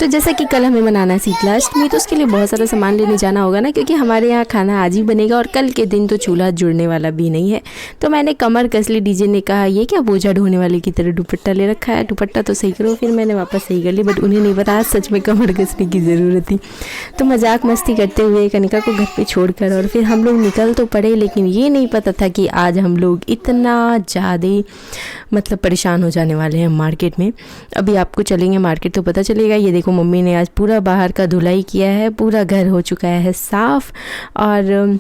तो जैसा कि कल हमें मनाना है शीतलाष्टमी, तो उसके लिए बहुत सारा सामान लेने जाना होगा ना, क्योंकि हमारे यहाँ खाना आज ही बनेगा और कल के दिन तो चूल्हा जुड़ने वाला भी नहीं है। तो मैंने कमर कस ली। डीजे ने कहा ये क्या बोझा ढोने वाले की तरह दुपट्टा ले रखा है, दुपट्टा तो सही करो। फिर मैंने वापस सही कर ली, बट उन्हें नहीं पता सच में कमर कसने की ज़रूरत थी। तो मजाक मस्ती करते हुए कनिका को घर पर छोड़कर और फिर हम लोग निकल तो पड़े, लेकिन ये नहीं पता था कि आज हम लोग इतना ज़्यादा मतलब परेशान हो जाने वाले हैं मार्केट में। अभी आपको चलेंगे मार्केट तो पता चलेगा। ये देखो मम्मी ने आज पूरा बाहर का धुलाई किया है, पूरा घर हो चुका है साफ़। और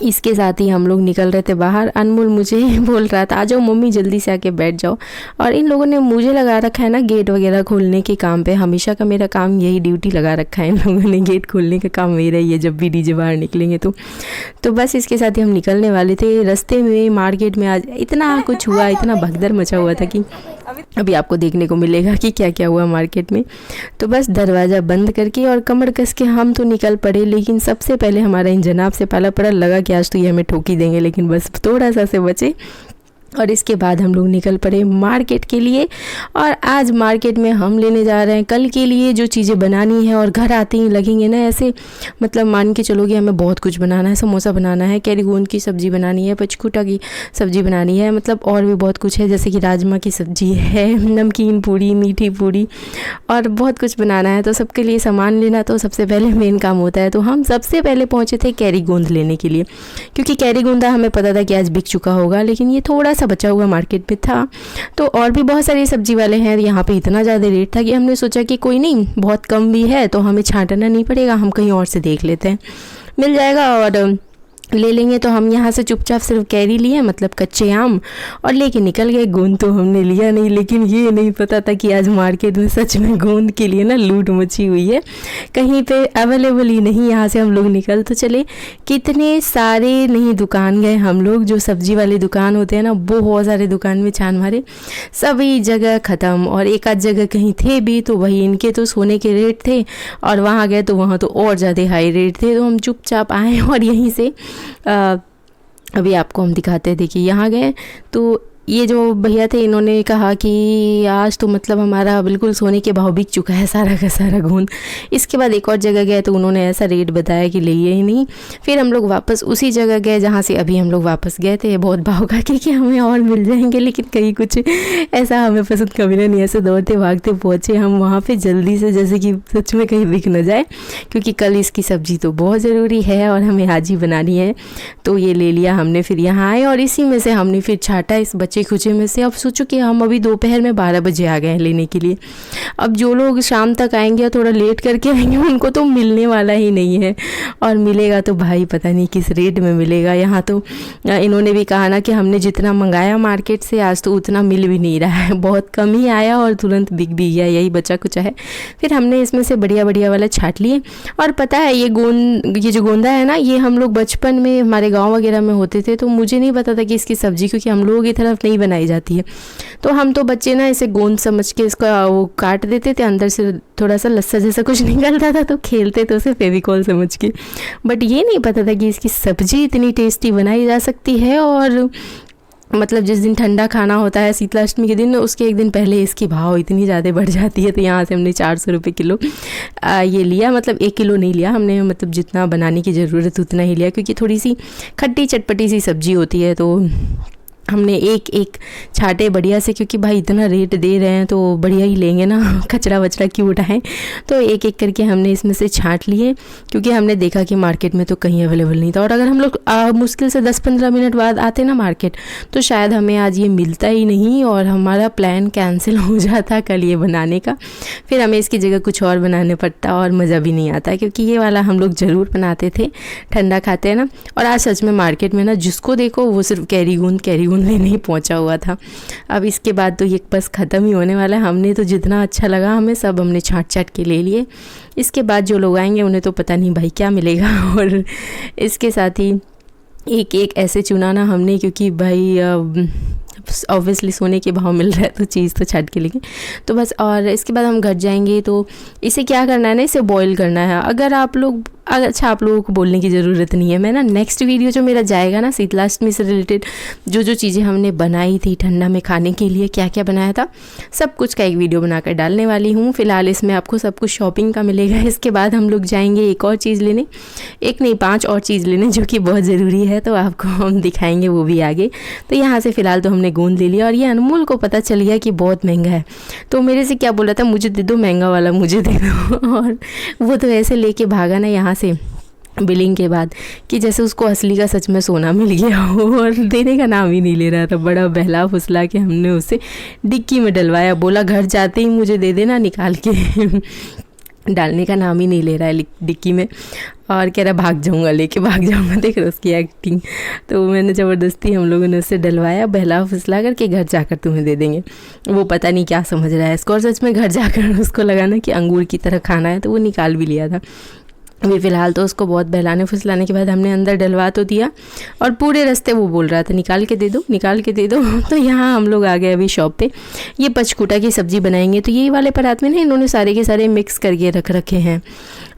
इसके साथ ही हम लोग निकल रहे थे बाहर। अनमोल मुझे बोल रहा था आ जाओ मम्मी जल्दी से आके बैठ जाओ। और इन लोगों ने मुझे लगा रखा है ना गेट वगैरह खोलने के काम पे। हमेशा का मेरा काम यही ड्यूटी लगा रखा है इन लोगों ने, गेट खोलने का काम मेरा ही है जब भी डीजे बाहर निकलेंगे तो बस इसके साथ ही हम निकलने वाले थे। रास्ते में मार्केट में आज इतना कुछ हुआ, इतना भगदड़ मचा हुआ था कि अभी आपको देखने को मिलेगा कि क्या क्या हुआ मार्केट में। तो बस दरवाज़ा बंद करके और कमर कस के हम तो निकल पड़े, लेकिन सबसे पहले हमारा इन जनाब से पाला पड़ा। लगा कि आज तो ये हमें ठोकी देंगे, लेकिन बस थोड़ा सा से बचे। और इसके बाद हम लोग निकल पड़े मार्केट के लिए। और आज मार्केट में हम लेने जा रहे हैं कल के लिए जो चीज़ें बनानी है। और घर आते ही लगेंगे ना ऐसे, मतलब मान के चलोगे हमें बहुत कुछ बनाना है। समोसा बनाना है, कैरी गोंद की सब्ज़ी बनानी है, पचकूटा की सब्ज़ी बनानी है, मतलब और भी बहुत कुछ है, जैसे कि राजमा की सब्ज़ी है, नमकीन पूड़ी, मीठी पूड़ी और बहुत कुछ बनाना है। तो सबके लिए सामान लेना तो सबसे पहले मेन काम होता है। तो हम सबसे पहले पहुँचे थे कैरी गोंद लेने के लिए, क्योंकि कैरी गोंदा हमें पता था कि आज बिक चुका होगा, लेकिन ये थोड़ा सा बचा हुआ मार्केट में था। तो और भी बहुत सारे सब्जी वाले हैं, यहाँ पे इतना ज़्यादा रेट था कि हमने सोचा कि कोई नहीं, बहुत कम भी है तो हमें छांटना नहीं पड़ेगा, हम कहीं और से देख लेते हैं, मिल जाएगा और ले लेंगे। तो हम यहाँ से चुपचाप सिर्फ कैरी लिए, मतलब कच्चे आम, और लेके निकल गए। गोंद तो हमने लिया नहीं, लेकिन ये नहीं पता था कि आज मार्केट में सच में गोंद के लिए ना लूट मची हुई है, कहीं पे अवेलेबल ही नहीं। यहाँ से हम लोग निकल तो चले, कितने सारे नहीं दुकान गए हम लोग, जो सब्जी वाले दुकान होते हैं ना, बहुत सारे दुकान में छान मारे, सभी जगह ख़त्म। और एक आध जगह कहीं थे भी तो वही इनके तो सोने के रेट थे, और वहाँ गए तो वहाँ तो और ज़्यादा हाई रेट थे। तो हम चुपचाप आए और यहीं से अभी आपको हम दिखाते हैं। देखिए यहाँ गए तो ये जो भैया थे इन्होंने कहा कि आज तो मतलब हमारा बिल्कुल सोने के भाव बिक चुका है सारा का सारा गोंद। इसके बाद एक और जगह गए तो उन्होंने ऐसा रेट बताया कि लिए ही नहीं। फिर हम लोग वापस उसी जगह गए जहाँ से अभी हम लोग वापस गए थे, बहुत भाव का कि हमें और मिल जाएंगे, लेकिन कहीं कुछ ऐसा हमें पसंद कभी नहीं। ऐसे दौड़ते भागते पहुँचे हम वहाँ पर जल्दी से, जैसे कि सच में कहीं बिक न जाए, क्योंकि कल इसकी सब्ज़ी तो बहुत ज़रूरी है और हमें आज ही बनानी है। तो ये ले लिया हमने। फिर यहाँ आए और इसी में से हमने फिर छाटा इस खुचे में से। अब सोचो कि हम अभी दोपहर में 12 बजे आ गए हैं लेने के लिए। अब जो लोग शाम तक आएंगे या थोड़ा लेट करके आएंगे उनको तो मिलने वाला ही नहीं है, और मिलेगा तो भाई पता नहीं किस रेट में मिलेगा। यहाँ तो इन्होंने भी कहा ना कि हमने जितना मंगाया मार्केट से आज तो उतना मिल भी नहीं रहा है, बहुत कम ही आया और तुरंत बिक भी गया, यही बचा कुछ है। फिर हमने इसमें से बढ़िया बढ़िया वाला छाट लिए। और पता है ये जो गोंदा है ना, ये हम लोग बचपन में हमारे गाँव वगैरह में होते थे, तो मुझे नहीं पता था कि इसकी सब्ज़ी, क्योंकि हम लोगों की तरफ नहीं बनाई जाती है, तो हम तो बच्चे ना इसे गोंद समझ के इसका वो काट देते थे, अंदर से थोड़ा सा लस्सा जैसा कुछ निकलता था तो खेलते थे उसे फेविकॉल समझ के। बट ये नहीं पता था कि इसकी सब्ज़ी इतनी टेस्टी बनाई जा सकती है। और मतलब जिस दिन ठंडा खाना होता है शीतलाष्टमी के दिन, उसके एक दिन पहले इसकी भाव इतनी ज़्यादा बढ़ जाती है। तो यहाँ से हमने 400 रुपये किलो ये लिया, मतलब 1 किलो नहीं लिया हमने, मतलब जितना बनाने की ज़रूरत उतना ही लिया, क्योंकि थोड़ी सी खट्टी चटपटी सी सब्ज़ी होती है। तो हमने एक एक छाटे बढ़िया से, क्योंकि भाई इतना रेट दे रहे हैं तो बढ़िया ही लेंगे ना, कचरा वचरा क्यों उठाएं। तो एक एक करके हमने इसमें से छांट लिए, क्योंकि हमने देखा कि मार्केट में तो कहीं अवेलेबल नहीं था। और अगर हम लोग मुश्किल से 10-15 मिनट बाद आते ना मार्केट, तो शायद हमें आज ये मिलता ही नहीं और हमारा प्लान कैंसिल हो जाता कल ये बनाने का। फिर हमें इसकी जगह कुछ और बनाने पड़ता और मज़ा भी नहीं आता, क्योंकि ये वाला हम लोग ज़रूर बनाते थे, ठंडा खाते हैं ना। और आज सच में मार्केट में ना जिसको देखो वो सिर्फ कैरी गोंद नहीं पहुंचा हुआ था। अब इसके बाद तो ये बस ख़त्म ही होने वाला है। हमने तो जितना अच्छा लगा हमें सब हमने छाट के ले लिए। इसके बाद जो लोग आएंगे उन्हें तो पता नहीं भाई क्या मिलेगा। और इसके साथ ही एक एक ऐसे चुना ना हमने, क्योंकि भाई ऑब्वियसली सोने के भाव मिल रहा है तो चीज़ तो छाट के लेंगे। तो बस, और इसके बाद हम घर जाएंगे तो इसे क्या करना है ना, इसे बॉईल करना है। अगर आप लोग अच्छा, आप लोगों को बोलने की ज़रूरत नहीं है, मैं ना नेक्स्ट वीडियो जो मेरा जाएगा ना शीतलाष्टमी से रिलेटेड, जो जो चीज़ें हमने बनाई थी ठंडा में खाने के लिए, क्या क्या बनाया था, सब कुछ का एक वीडियो बनाकर डालने वाली हूँ। फिलहाल इसमें आपको सब कुछ शॉपिंग का मिलेगा। इसके बाद हम लोग जाएंगे एक और चीज़ लेने, एक नहीं 5 और चीज़ लेने जो कि बहुत ज़रूरी है, तो आपको हम दिखाएंगे वो भी आगे। तो यहाँ से फ़िलहाल तो हमने गोंद ले लिया और ये अनमोल को पता चल गया कि बहुत महंगा है, तो मेरे से क्या बोला था, मुझे दे दो महंगा वाला, मुझे दे दो। और वो तो ऐसे लेके भागा ना यहाँ से बिलिंग के बाद कि जैसे उसको असली का सच में सोना मिल गया हो, और देने का नाम ही नहीं ले रहा था। बड़ा बहला फुसला के हमने उसे डिक्की में डलवाया, बोला घर जाते ही मुझे दे देना निकाल के। डालने का नाम ही नहीं ले रहा है डिक्की में, और कह रहा भाग जाऊंगा, लेके भाग जाऊंगा। देख रहे उसकी एक्टिंग। तो मैंने ज़बरदस्ती हम लोगों ने उससे डलवाया, बहला फुसला करके घर जाकर तुम्हें दे देंगे। वो पता नहीं क्या समझ रहा है इसको, और सच में घर जाकर उसको लगा ना कि अंगूर की तरह खाना है, तो वो निकाल भी लिया था। अभी फ़िलहाल तो उसको बहुत बहलाने फुसलाने के बाद हमने अंदर डलवा तो दिया, और पूरे रास्ते वो बोल रहा था निकाल के दे दो, निकाल के दे दो। तो यहाँ हम लोग आ गए अभी शॉप पे। ये पचकूटा की सब्ज़ी बनाएंगे, तो ये वाले परात में ना इन्होंने सारे के सारे मिक्स करके रख रखे हैं।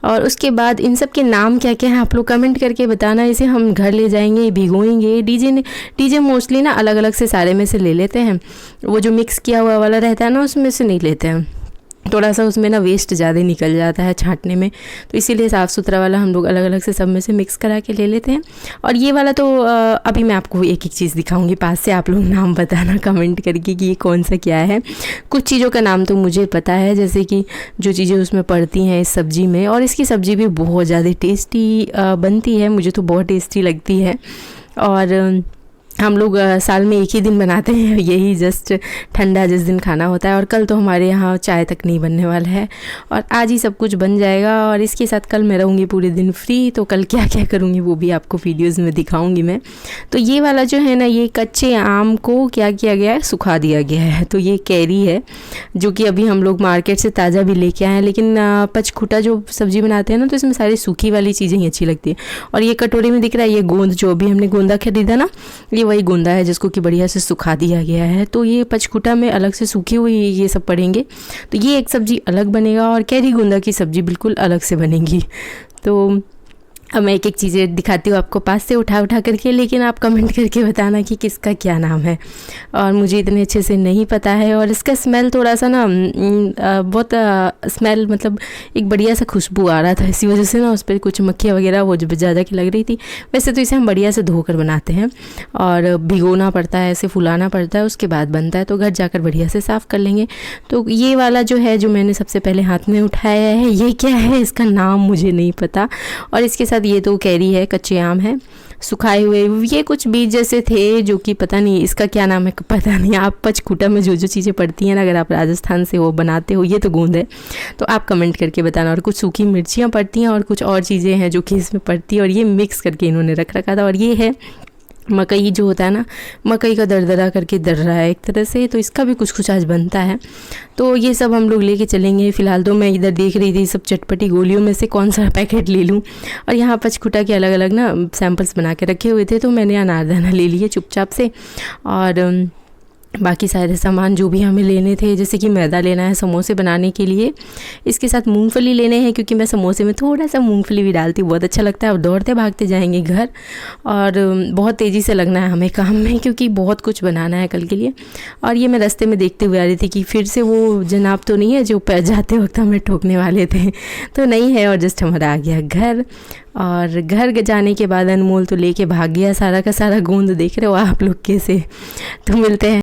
और उसके बाद इन सब के नाम क्या क्या हैं आप लोग कमेंट करके बताना। इसे हम घर ले जाएंगे, भिगोएंगे। डीजे मोस्टली ना अलग अलग से सारे में से ले लेते हैं, वो जो मिक्स किया हुआ वाला रहता है ना उसमें से नहीं लेते हैं, थोड़ा सा उसमें ना वेस्ट ज़्यादा निकल जाता है छांटने में, तो इसीलिए साफ़ सुथरा वाला हम लोग अलग अलग से सब में से मिक्स करा के ले लेते हैं। और ये वाला तो अभी मैं आपको एक एक चीज़ दिखाऊंगी पास से, आप लोग नाम बताना कमेंट करके कि ये कौन सा क्या है। कुछ चीज़ों का नाम तो मुझे पता है, जैसे कि जो चीज़ें उसमें पड़ती हैं इस सब्ज़ी में, और इसकी सब्ज़ी भी बहुत ज़्यादा टेस्टी बनती है, मुझे तो बहुत टेस्टी लगती है। और हम लोग साल में एक ही दिन बनाते हैं, यही जस्ट ठंडा जिस दिन खाना होता है। और कल तो हमारे यहाँ चाय तक नहीं बनने वाला है, और आज ही सब कुछ बन जाएगा। और इसके साथ कल मैं रहूँगी पूरे दिन फ्री, तो कल क्या क्या करूँगी वो भी आपको वीडियोज़ में दिखाऊँगी मैं। तो ये वाला जो है ना, ये कच्चे आम को क्या किया गया है, सुखा दिया गया है। तो ये कैरी है जो कि अभी हम लोग मार्केट से ताज़ा भी लेके आए हैं, लेकिन पचकूटा जो सब्ज़ी बनाते हैं ना, तो इसमें सारी सूखी वाली चीज़ें ही अच्छी लगती है। और ये कटोरी में दिख रहा है, ये गोंद जो अभी हमने गोंदा खरीदा ना, ये वही गोंदा है जिसको कि बढ़िया से सुखा दिया गया है। तो ये पचकूटा में अलग से सूखी हुई ये सब पड़ेंगे, तो ये एक सब्ज़ी अलग बनेगा, और कैरी गोंदा की सब्ज़ी बिल्कुल अलग से बनेगी। तो अब मैं एक एक चीज़ें दिखाती हूँ आपको पास से उठा करके, लेकिन आप कमेंट करके बताना कि किसका क्या नाम है। और मुझे इतने अच्छे से नहीं पता है, और इसका स्मेल थोड़ा सा ना बहुत स्मेल, मतलब एक बढ़िया सा खुशबू आ रहा था, इसी वजह से ना उस पर कुछ मक्खियाँ वगैरह वो ज़्यादा की लग रही थी। वैसे तो इसे हम बढ़िया से धोकर बनाते हैं, और भिगोना पड़ता है, ऐसे फुलाना पड़ता है, उसके बाद बनता है। तो घर जाकर बढ़िया से साफ़ कर लेंगे। तो ये वाला जो है, जो मैंने सबसे पहले हाथ में उठाया है, ये क्या है, इसका नाम मुझे नहीं पता। और इसके साथ ये तो कैरी है, कच्चे आम है सुखाए हुए, ये कुछ बीज जैसे थे जो कि पता नहीं इसका क्या नाम है, पता नहीं। आप पचकूटा में जो जो चीज़ें पड़ती हैं ना, अगर आप राजस्थान से वो बनाते हो, ये तो गोंद है, तो आप कमेंट करके बताना। और कुछ सूखी मिर्चियाँ पड़ती हैं, और कुछ और चीज़ें हैं जो कि इसमें पड़ती है, और ये मिक्स करके इन्होंने रख रखा था। और ये है मकई जो होता है ना, मकई का दरदरा करके दर रहा है एक तरह से, तो इसका भी कुछ कुछ आज बनता है। तो ये सब हम लोग लेके चलेंगे। फ़िलहाल तो मैं इधर देख रही थी सब चटपटी गोलियों में से कौन सा पैकेट ले लूँ, और यहाँ पचकूटा के अलग अलग ना सैंपल्स बना के रखे हुए थे, तो मैंने अनारदाना ले लिए चुपचाप से। और बाकी सारे सामान जो भी हमें लेने थे, जैसे कि मैदा लेना है समोसे बनाने के लिए, इसके साथ मूंगफली लेने हैं, क्योंकि मैं समोसे में थोड़ा सा मूंगफली भी डालती हूँ, बहुत अच्छा लगता है। और दौड़ते भागते जाएंगे घर, और बहुत तेज़ी से लगना है हमें काम में, क्योंकि बहुत कुछ बनाना है कल के लिए। और ये मैं रास्ते में देखते हुए आ रही थी कि फिर से वो जनाब तो नहीं है जो जाते वक्त हमें ठोकने वाले थे, तो नहीं है। और जस्ट हमारा आ गया घर, और घर जाने के बाद अनमोल तो लेके भाग गया सारा का सारा गोंद, देख रहे हो आप लोग कैसे। तो मिलते हैं